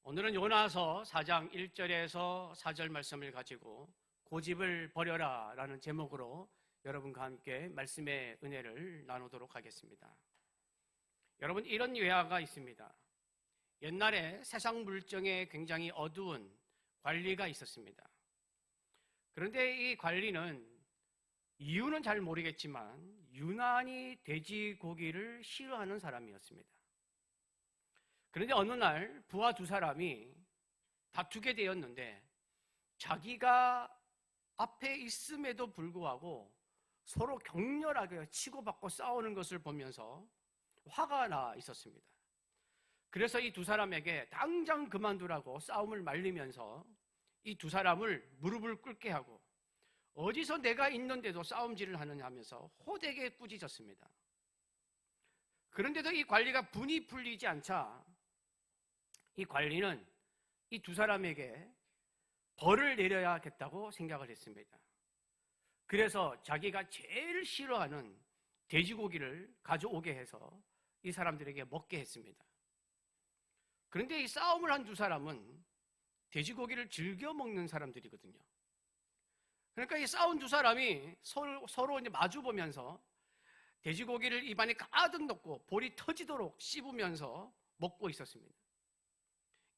오늘은 요나서 4장 1절에서 4절 말씀을 가지고 고집을 버려라 라는 제목으로 여러분과 함께 말씀의 은혜를 나누도록 하겠습니다. 여러분, 이런 예화가 있습니다. 옛날에 세상 물정에 굉장히 어두운 관리가 있었습니다. 그런데 이 관리는 이유는 잘 모르겠지만 유난히 돼지고기를 싫어하는 사람이었습니다. 그런데 어느 날 부하 두 사람이 다투게 되었는데 자기가 앞에 있음에도 불구하고 서로 격렬하게 치고받고 싸우는 것을 보면서 화가 나 있었습니다. 그래서 이 두 사람에게 당장 그만두라고 싸움을 말리면서 이 두 사람을 무릎을 꿇게 하고 어디서 내가 있는데도 싸움질을 하느냐 하면서 호되게 꾸짖었습니다. 그런데도 이 관리가 분이 풀리지 않자 이 관리는 이 두 사람에게 벌을 내려야겠다고 생각을 했습니다. 그래서 자기가 제일 싫어하는 돼지고기를 가져오게 해서 이 사람들에게 먹게 했습니다. 그런데 이 싸움을 한 두 사람은 돼지고기를 즐겨 먹는 사람들이거든요. 그러니까 이 싸운 두 사람이 서로 이제 마주 보면서 돼지고기를 입안에 가득 넣고 볼이 터지도록 씹으면서 먹고 있었습니다.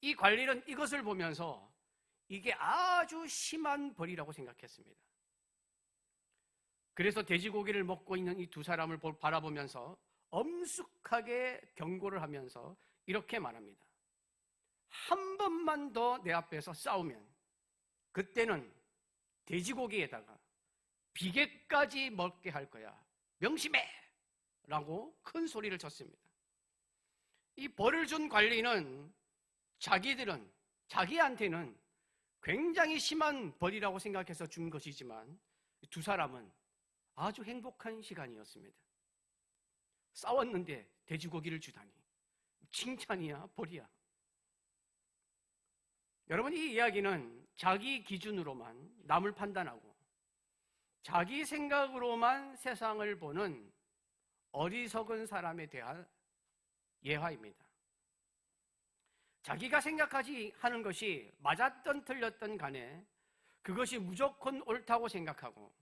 이 관리는 이것을 보면서 이게 아주 심한 벌이라고 생각했습니다. 그래서 돼지고기를 먹고 있는 이 두 사람을 바라보면서 엄숙하게 경고를 하면서 이렇게 말합니다. 한 번만 더 내 앞에서 싸우면 그때는 돼지고기에다가 비계까지 먹게 할 거야. 명심해! 라고 큰 소리를 쳤습니다. 이 벌을 준 관리는 자기한테는 굉장히 심한 벌이라고 생각해서 준 것이지만 두 사람은 아주 행복한 시간이었습니다. 싸웠는데 돼지고기를 주다니 칭찬이야 벌이야. 여러분, 이 이야기는 자기 기준으로만 남을 판단하고 자기 생각으로만 세상을 보는 어리석은 사람에 대한 예화입니다. 자기가 생각하지 하는 것이 맞았던 틀렸던 간에 그것이 무조건 옳다고 생각하고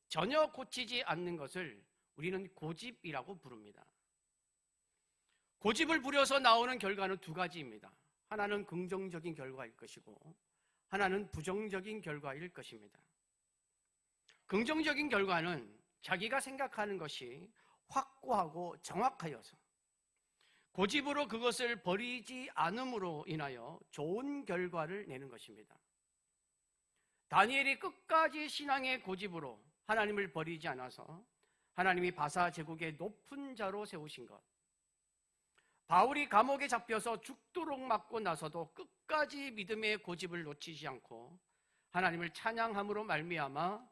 전혀 고치지 않는 것을 우리는 고집이라고 부릅니다. 고집을 부려서 나오는 결과는 두 가지입니다. 하나는 긍정적인 결과일 것이고 하나는 부정적인 결과일 것입니다. 긍정적인 결과는 자기가 생각하는 것이 확고하고 정확하여서 고집으로 그것을 버리지 않음으로 인하여 좋은 결과를 내는 것입니다. 다니엘이 끝까지 신앙의 고집으로 하나님을 버리지 않아서 하나님이 바사 제국의 높은 자로 세우신 것, 바울이 감옥에 잡혀서 죽도록 맞고 나서도 끝까지 믿음의 고집을 놓치지 않고 하나님을 찬양함으로 말미암아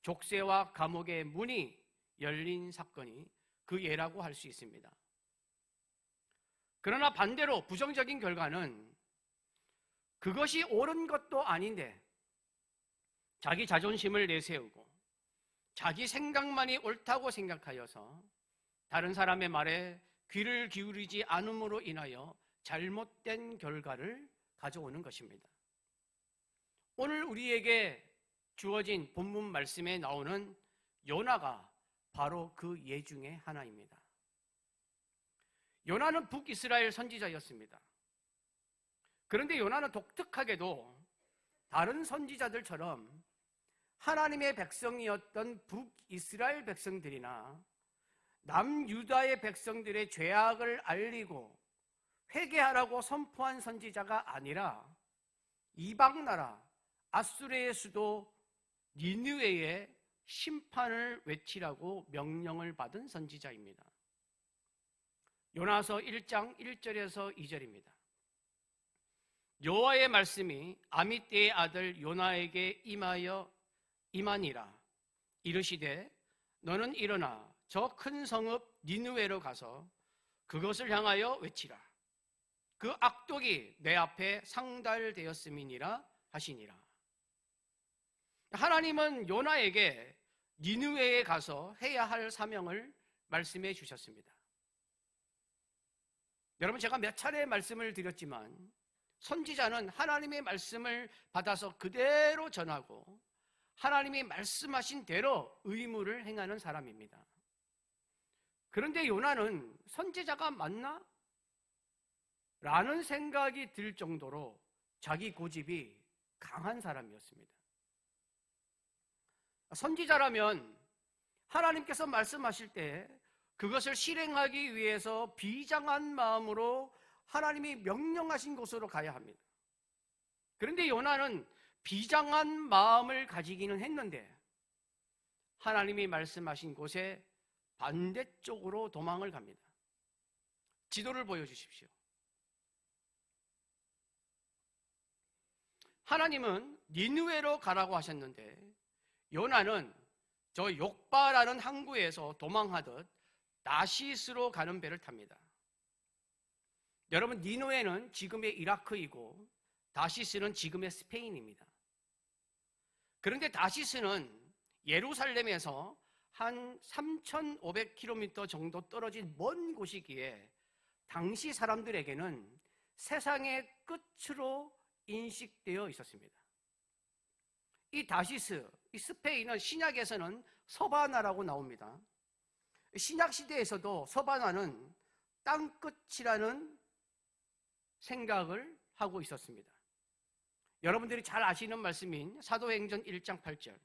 족쇄와 감옥의 문이 열린 사건이 그 예라고 할 수 있습니다. 그러나 반대로 부정적인 결과는 그것이 옳은 것도 아닌데 자기 자존심을 내세우고 자기 생각만이 옳다고 생각하여서 다른 사람의 말에 귀를 기울이지 않음으로 인하여 잘못된 결과를 가져오는 것입니다. 오늘 우리에게 주어진 본문 말씀에 나오는 요나가 바로 그 예 중에 하나입니다. 요나는 북이스라엘 선지자였습니다. 그런데 요나는 독특하게도 다른 선지자들처럼 하나님의 백성이었던 북이스라엘 백성들이나 남유다의 백성들의 죄악을 알리고 회개하라고 선포한 선지자가 아니라 이방 나라 아수르의 수도 니느웨의 심판을 외치라고 명령을 받은 선지자입니다. 요나서 1장 1절에서 2절입니다. 여호와의 말씀이 아미떼의 아들 요나에게 임하니라. 이르시되 너는 일어나 저 큰 성읍 니느웨로 가서 그것을 향하여 외치라. 그 악독이 내 앞에 상달되었음이니라 하시니라. 하나님은 요나에게 니느웨에 가서 해야 할 사명을 말씀해 주셨습니다. 여러분, 제가 몇 차례 말씀을 드렸지만 선지자는 하나님의 말씀을 받아서 그대로 전하고 하나님이 말씀하신 대로 의무를 행하는 사람입니다. 그런데 요나는 선지자가 맞나? 라는 생각이 들 정도로 자기 고집이 강한 사람이었습니다. 선지자라면 하나님께서 말씀하실 때 그것을 실행하기 위해서 비장한 마음으로 하나님이 명령하신 곳으로 가야 합니다. 그런데 요나는 비장한 마음을 가지기는 했는데 하나님이 말씀하신 곳에 반대쪽으로 도망을 갑니다. 지도를 보여주십시오. 하나님은 니느웨로 가라고 하셨는데 요나는 저 욕바라는 항구에서 도망하듯 나시스로 가는 배를 탑니다. 여러분, 니느웨는 지금의 이라크이고 다시스는 지금의 스페인입니다. 그런데 다시스는 예루살렘에서 한 3,500km 정도 떨어진 먼 곳이기에 당시 사람들에게는 세상의 끝으로 인식되어 있었습니다. 이 다시스, 이 스페인은 신약에서는 서바나라고 나옵니다. 신약 시대에서도 서바나는 땅끝이라는 생각을 하고 있었습니다. 여러분들이 잘 아시는 말씀인 사도행전 1장 8절,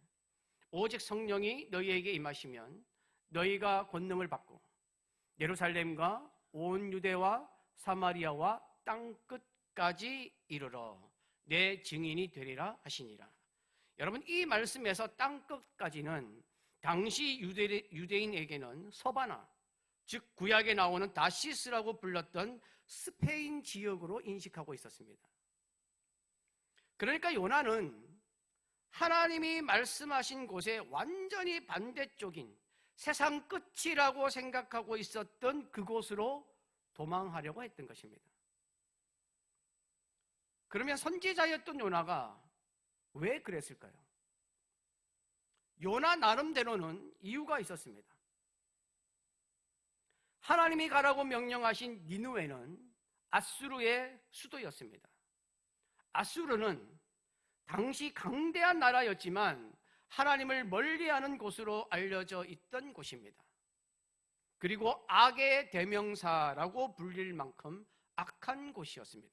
오직 성령이 너희에게 임하시면 너희가 권능을 받고 예루살렘과 온 유대와 사마리아와 땅끝까지 이르러 내 증인이 되리라 하시니라. 여러분, 이 말씀에서 땅끝까지는 당시 유대인에게는 서바나, 즉 구약에 나오는 다시스라고 불렀던 스페인 지역으로 인식하고 있었습니다. 그러니까 요나는 하나님이 말씀하신 곳에 완전히 반대쪽인 세상 끝이라고 생각하고 있었던 그곳으로 도망하려고 했던 것입니다. 그러면 선지자였던 요나가 왜 그랬을까요? 요나 나름대로는 이유가 있었습니다. 하나님이 가라고 명령하신 니느웨는 아수르의 수도였습니다. 아수르는 당시 강대한 나라였지만 하나님을 멀리하는 곳으로 알려져 있던 곳입니다. 그리고 악의 대명사라고 불릴 만큼 악한 곳이었습니다.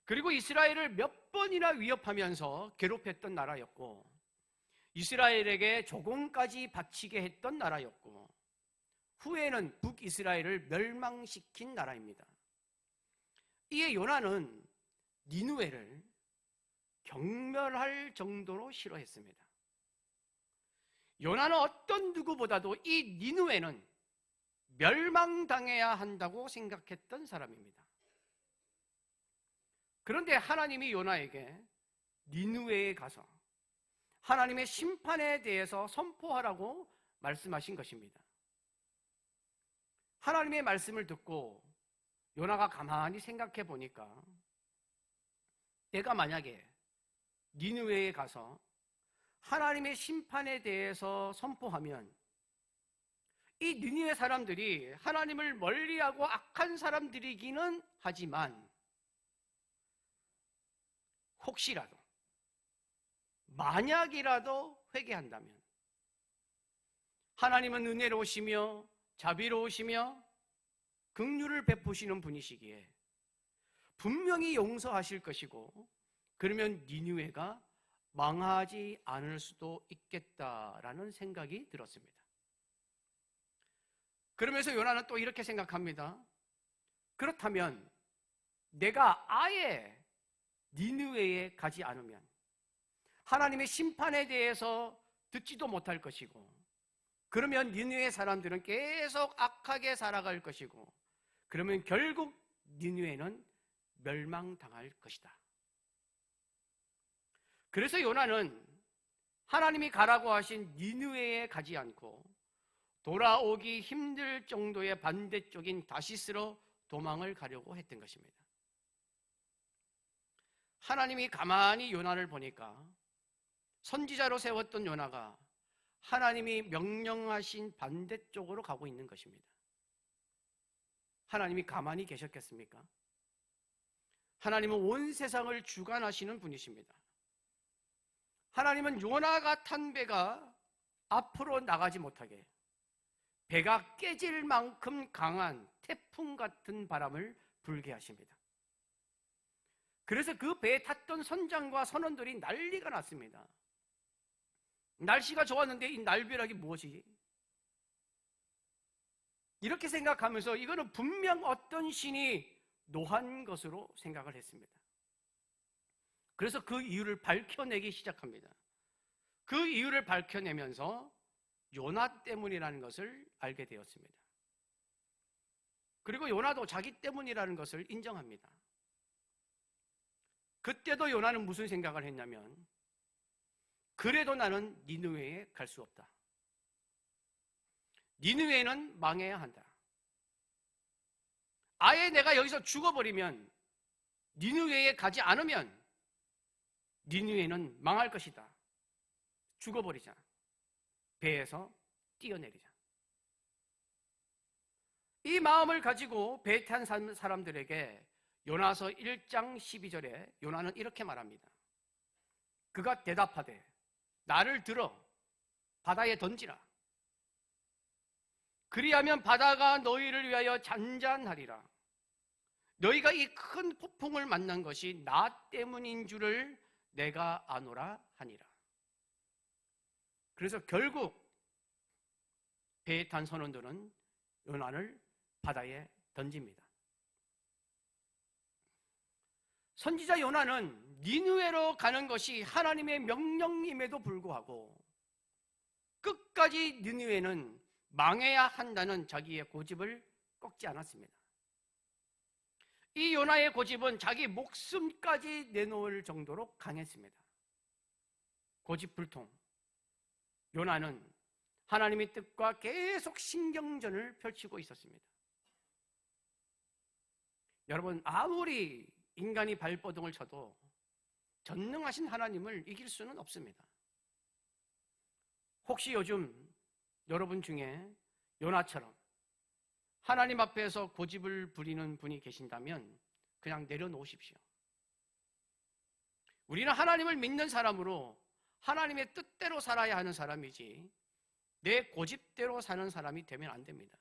그리고 이스라엘을 몇 번이나 위협하면서 괴롭혔던 나라였고 이스라엘에게 조공까지 바치게 했던 나라였고 후에는 북이스라엘을 멸망시킨 나라입니다. 이에 요나는 니느웨를 경멸할 정도로 싫어했습니다. 요나는 어떤 누구보다도 이 니느웨는 멸망당해야 한다고 생각했던 사람입니다. 그런데 하나님이 요나에게 니느웨에 가서 하나님의 심판에 대해서 선포하라고 말씀하신 것입니다. 하나님의 말씀을 듣고 요나가 가만히 생각해 보니까 내가 만약에 니느웨에 가서 하나님의 심판에 대해서 선포하면 이 니느웨 사람들이 하나님을 멀리하고 악한 사람들이기는 하지만 혹시라도 만약이라도 회개한다면 하나님은 은혜로우시며 자비로우시며 긍휼을 베푸시는 분이시기에 분명히 용서하실 것이고 그러면 니느웨가 망하지 않을 수도 있겠다라는 생각이 들었습니다. 그러면서 요나는 또 이렇게 생각합니다. 그렇다면 내가 아예 니느웨에 가지 않으면 하나님의 심판에 대해서 듣지도 못할 것이고 그러면 니느웨 사람들은 계속 악하게 살아갈 것이고 그러면 결국 니느웨는 멸망당할 것이다. 그래서 요나는 하나님이 가라고 하신 니느웨에 가지 않고 돌아오기 힘들 정도의 반대쪽인 다시스로 도망을 가려고 했던 것입니다. 하나님이 가만히 요나를 보니까 선지자로 세웠던 요나가 하나님이 명령하신 반대쪽으로 가고 있는 것입니다. 하나님이 가만히 계셨겠습니까? 하나님은 온 세상을 주관하시는 분이십니다. 하나님은 요나가 탄 배가 앞으로 나가지 못하게 배가 깨질 만큼 강한 태풍 같은 바람을 불게 하십니다. 그래서 그 배에 탔던 선장과 선원들이 난리가 났습니다. 날씨가 좋았는데 이 날벼락이 무엇이? 이렇게 생각하면서 이거는 분명 어떤 신이 노한 것으로 생각을 했습니다. 그래서 그 이유를 밝혀내기 시작합니다. 그 이유를 밝혀내면서 요나 때문이라는 것을 알게 되었습니다. 그리고 요나도 자기 때문이라는 것을 인정합니다. 그때도 요나는 무슨 생각을 했냐면, 그래도 나는 니느웨에 갈 수 없다. 니느웨는 망해야 한다. 아예 내가 여기서 죽어버리면, 니느웨에 가지 않으면 니느웨는 망할 것이다. 죽어버리자. 배에서 뛰어내리자. 이 마음을 가지고 배에 탄 사람들에게 요나서 1장 12절에 요나는 이렇게 말합니다. 그가 대답하되 나를 들어 바다에 던지라. 그리하면 바다가 너희를 위하여 잔잔하리라. 너희가 이 큰 폭풍을 만난 것이 나 때문인 줄을 내가 아노라 하니라. 그래서 결국 배에 탄 선원들은 요나를 바다에 던집니다. 선지자 요나는 니느웨로 가는 것이 하나님의 명령임에도 불구하고 끝까지 니느웨는 망해야 한다는 자기의 고집을 꺾지 않았습니다. 이 요나의 고집은 자기 목숨까지 내놓을 정도로 강했습니다. 고집불통. 요나는 하나님의 뜻과 계속 신경전을 펼치고 있었습니다. 여러분, 아무리 인간이 발버둥을 쳐도 전능하신 하나님을 이길 수는 없습니다. 혹시 요즘 여러분 중에 요나처럼 하나님 앞에서 고집을 부리는 분이 계신다면 그냥 내려놓으십시오. 우리는 하나님을 믿는 사람으로 하나님의 뜻대로 살아야 하는 사람이지 내 고집대로 사는 사람이 되면 안 됩니다.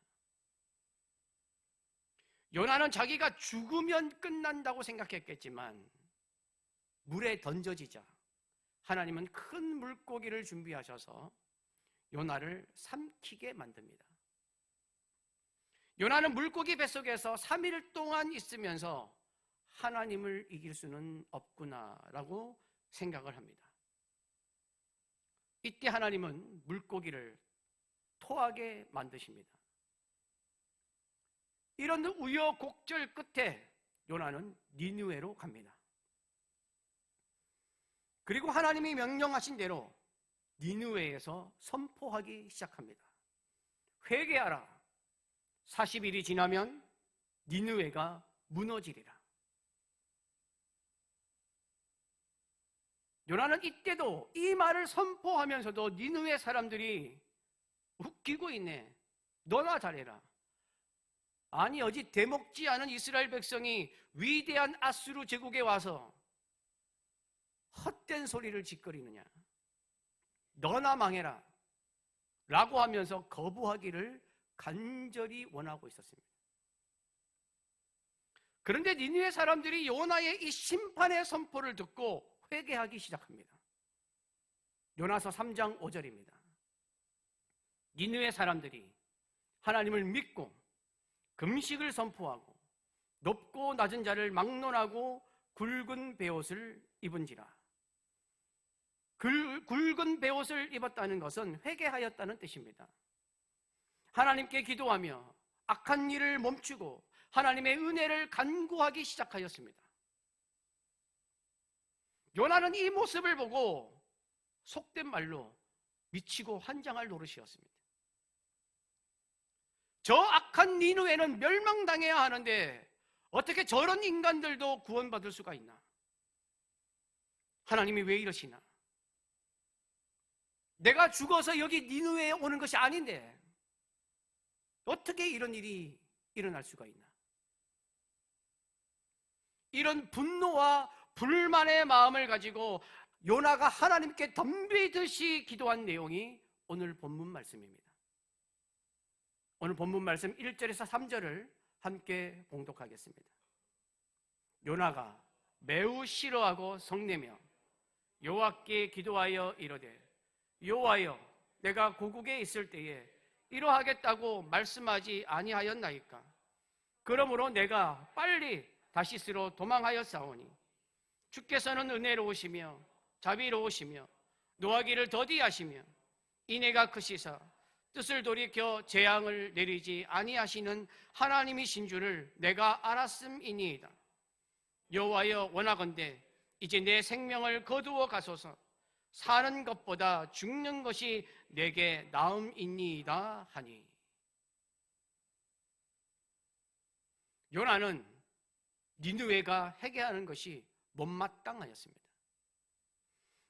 요나는 자기가 죽으면 끝난다고 생각했겠지만 물에 던져지자 하나님은 큰 물고기를 준비하셔서 요나를 삼키게 만듭니다. 요나는 물고기 뱃속에서 3일 동안 있으면서 하나님을 이길 수는 없구나라고 생각을 합니다. 이때 하나님은 물고기를 토하게 만드십니다. 이런 우여곡절 끝에 요나는 니느웨로 갑니다. 그리고 하나님이 명령하신 대로 니느웨에서 선포하기 시작합니다. 회개하라. 40일이 지나면 니느웨가 무너지리라. 요나는 이때도 이 말을 선포하면서도 니느웨 사람들이 웃기고 있네. 너나 잘해라. 아니, 어디 대먹지 않은 이스라엘 백성이 위대한 아수르 제국에 와서 헛된 소리를 짓거리느냐. 너나 망해라 라고 하면서 거부하기를 간절히 원하고 있었습니다. 그런데 니느웨 사람들이 요나의 이 심판의 선포를 듣고 회개하기 시작합니다. 요나서 3장 5절입니다. 니느웨 사람들이 하나님을 믿고 금식을 선포하고 높고 낮은 자를 막론하고 굵은 베옷을 입은지라. 굵은 베옷을 입었다는 것은 회개하였다는 뜻입니다. 하나님께 기도하며 악한 일을 멈추고 하나님의 은혜를 간구하기 시작하였습니다. 요나는 이 모습을 보고 속된 말로 미치고 환장할 노릇이었습니다. 저 악한 니느웨는 멸망당해야 하는데 어떻게 저런 인간들도 구원받을 수가 있나? 하나님이 왜 이러시나? 내가 죽어서 여기 니느웨에 오는 것이 아닌데 어떻게 이런 일이 일어날 수가 있나? 이런 분노와 불만의 마음을 가지고 요나가 하나님께 덤비듯이 기도한 내용이 오늘 본문 말씀입니다. 오늘 본문 말씀 1절에서 3절을 함께 봉독하겠습니다. 요나가 매우 싫어하고 성내며 여호와께 기도하여 이르되 여호와여, 내가 고국에 있을 때에 이러하겠다고 말씀하지 아니하였나이까? 그러므로 내가 빨리 다시스로 도망하였사오니 주께서는 은혜로우시며 자비로우시며 노하기를 더디하시며 인애가 크시사 뜻을 돌이켜 재앙을 내리지 아니하시는 하나님이신 줄을 내가 알았음이니이다. 여호와여, 원하건대 이제 내 생명을 거두어 가소서. 사는 것보다 죽는 것이 내게 나음이니이다 하니. 요나는 니느웨가 회개하는 것이 못마땅하였습니다.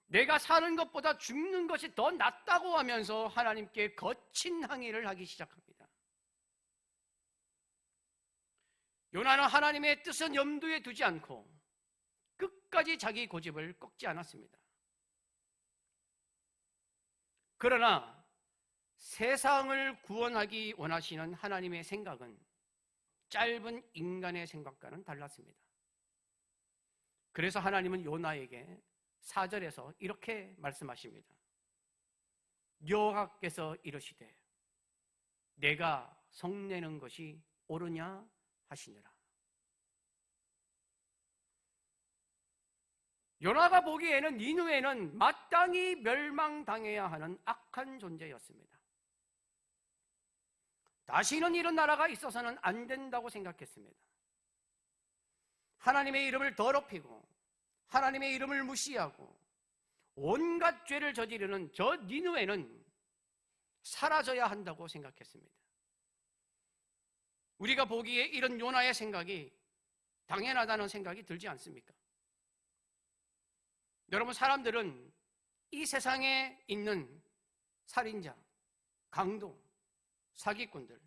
내가 사는 것보다 죽는 것이 더 낫다고 하면서 하나님께 거친 항의를 하기 시작합니다. 요나는 하나님의 뜻은 염두에 두지 않고 끝까지 자기 고집을 꺾지 않았습니다. 그러나 세상을 구원하기 원하시는 하나님의 생각은 짧은 인간의 생각과는 달랐습니다. 그래서 하나님은 요나에게 4절에서 이렇게 말씀하십니다. 여호와께서 이르시되 내가 성내는 것이 옳으냐 하시니라. 요나가 보기에는 니느웨는 마땅히 멸망당해야 하는 악한 존재였습니다. 다시는 이런 나라가 있어서는 안 된다고 생각했습니다. 하나님의 이름을 더럽히고 하나님의 이름을 무시하고 온갖 죄를 저지르는 저 니느웨는 사라져야 한다고 생각했습니다. 우리가 보기에 이런 요나의 생각이 당연하다는 생각이 들지 않습니까? 여러분, 사람들은 이 세상에 있는 살인자, 강도, 사기꾼들,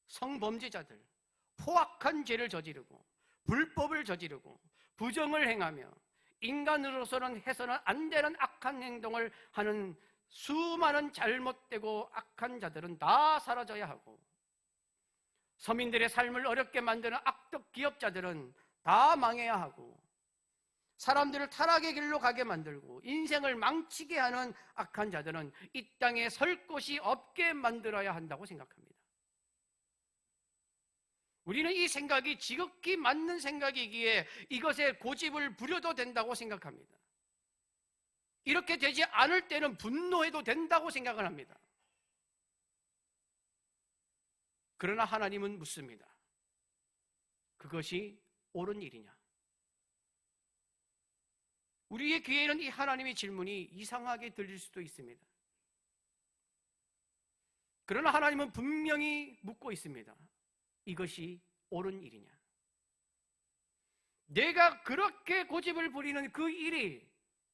성범죄자들, 포악한 죄를 저지르고 불법을 저지르고 부정을 행하며 인간으로서는 해서는 안 되는 악한 행동을 하는 수많은 잘못되고 악한 자들은 다 사라져야 하고, 서민들의 삶을 어렵게 만드는 악덕 기업자들은 다 망해야 하고, 사람들을 타락의 길로 가게 만들고 인생을 망치게 하는 악한 자들은 이 땅에 설 곳이 없게 만들어야 한다고 생각합니다. 우리는 이 생각이 지극히 맞는 생각이기에 이것에 고집을 부려도 된다고 생각합니다. 이렇게 되지 않을 때는 분노해도 된다고 생각을 합니다. 그러나 하나님은 묻습니다. 그것이 옳은 일이냐? 우리의 귀에는 이 하나님의 질문이 이상하게 들릴 수도 있습니다. 그러나 하나님은 분명히 묻고 있습니다. 이것이 옳은 일이냐? 내가 그렇게 고집을 부리는 그 일이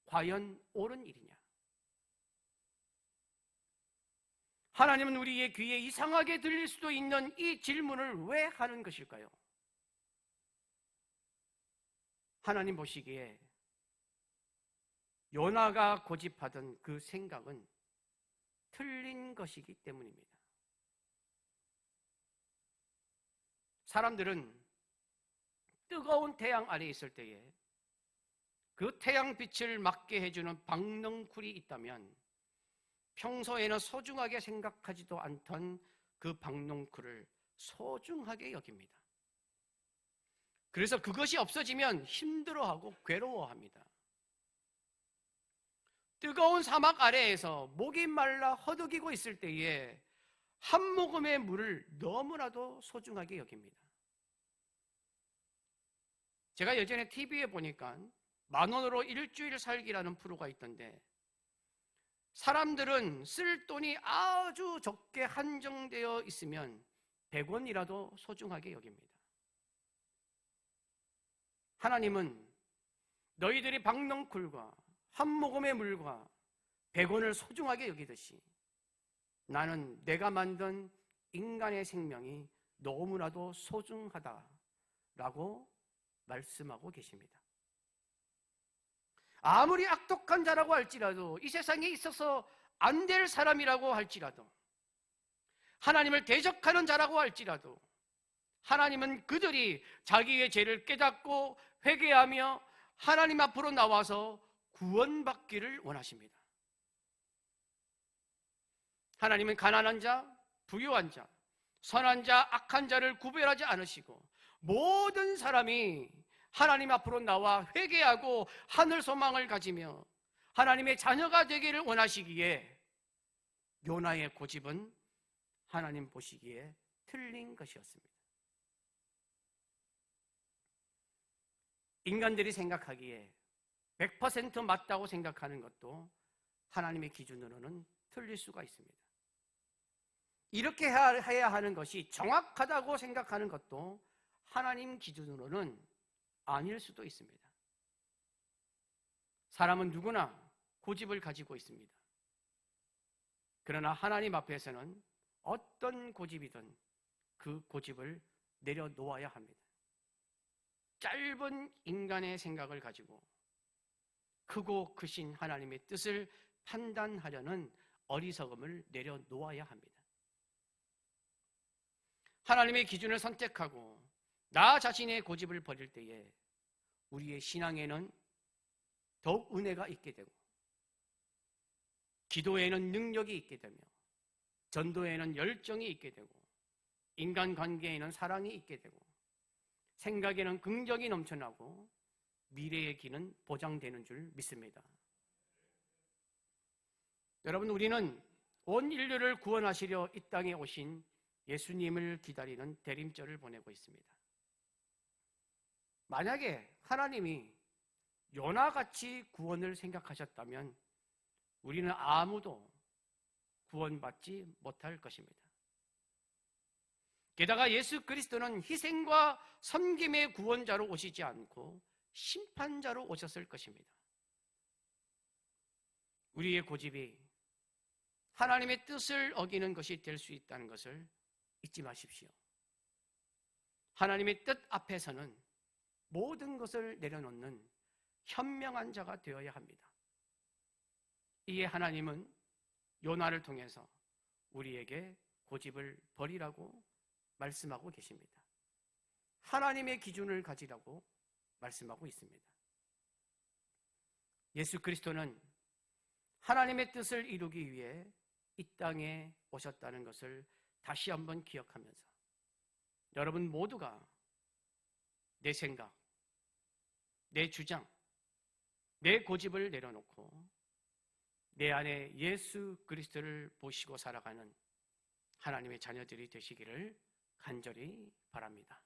과연 옳은 일이냐? 하나님은 우리의 귀에 이상하게 들릴 수도 있는 이 질문을 왜 하는 것일까요? 하나님 보시기에 요나가 고집하던 그 생각은 틀린 것이기 때문입니다. 사람들은 뜨거운 태양 아래에 있을 때에 그 태양빛을 맞게 해주는 박넝쿨이 있다면 평소에는 소중하게 생각하지도 않던 그 박넝쿨을 소중하게 여깁니다. 그래서 그것이 없어지면 힘들어하고 괴로워합니다. 뜨거운 사막 아래에서 목이 말라 허덕이고 있을 때에 한 모금의 물을 너무나도 소중하게 여깁니다. 제가 예전에 TV에 보니까 10,000원으로 일주일 살기라는 프로가 있던데, 사람들은 쓸 돈이 아주 적게 한정되어 있으면 100원이라도 소중하게 여깁니다. 하나님은 너희들이 박넝쿨과 한 모금의 물과 100원을 소중하게 여기듯이 나는 내가 만든 인간의 생명이 너무나도 소중하다라고 말씀하고 계십니다. 아무리 악독한 자라고 할지라도, 이 세상에 있어서 안 될 사람이라고 할지라도, 하나님을 대적하는 자라고 할지라도, 하나님은 그들이 자기의 죄를 깨닫고 회개하며 하나님 앞으로 나와서 구원받기를 원하십니다. 하나님은 가난한 자, 부유한 자, 선한 자, 악한 자를 구별하지 않으시고 모든 사람이 하나님 앞으로 나와 회개하고 하늘 소망을 가지며 하나님의 자녀가 되기를 원하시기에 요나의 고집은 하나님 보시기에 틀린 것이었습니다. 인간들이 생각하기에 100% 맞다고 생각하는 것도 하나님의 기준으로는 틀릴 수가 있습니다. 이렇게 해야 하는 것이 정확하다고 생각하는 것도 하나님 기준으로는 아닐 수도 있습니다. 사람은 누구나 고집을 가지고 있습니다. 그러나 하나님 앞에서는 어떤 고집이든 그 고집을 내려놓아야 합니다. 짧은 인간의 생각을 가지고 크고 크신 하나님의 뜻을 판단하려는 어리석음을 내려놓아야 합니다. 하나님의 기준을 선택하고 나 자신의 고집을 버릴 때에 우리의 신앙에는 더욱 은혜가 있게 되고, 기도에는 능력이 있게 되며, 전도에는 열정이 있게 되고, 인간관계에는 사랑이 있게 되고, 생각에는 긍정이 넘쳐나고, 미래의 길은 보장되는 줄 믿습니다. 여러분, 우리는 온 인류를 구원하시려 이 땅에 오신 예수님을 기다리는 대림절을 보내고 있습니다. 만약에 하나님이 요나같이 구원을 생각하셨다면 우리는 아무도 구원받지 못할 것입니다. 게다가 예수 그리스도는 희생과 섬김의 구원자로 오시지 않고 심판자로 오셨을 것입니다. 우리의 고집이 하나님의 뜻을 어기는 것이 될 수 있다는 것을 잊지 마십시오. 하나님의 뜻 앞에서는 모든 것을 내려놓는 현명한 자가 되어야 합니다. 이에 하나님은 요나를 통해서 우리에게 고집을 버리라고 말씀하고 계십니다. 하나님의 기준을 가지라고 말씀하고 있습니다. 예수 그리스도는 하나님의 뜻을 이루기 위해 이 땅에 오셨다는 것을 다시 한번 기억하면서 여러분 모두가 내 생각, 내 주장, 내 고집을 내려놓고 내 안에 예수 그리스도를 보시고 살아가는 하나님의 자녀들이 되시기를 간절히 바랍니다.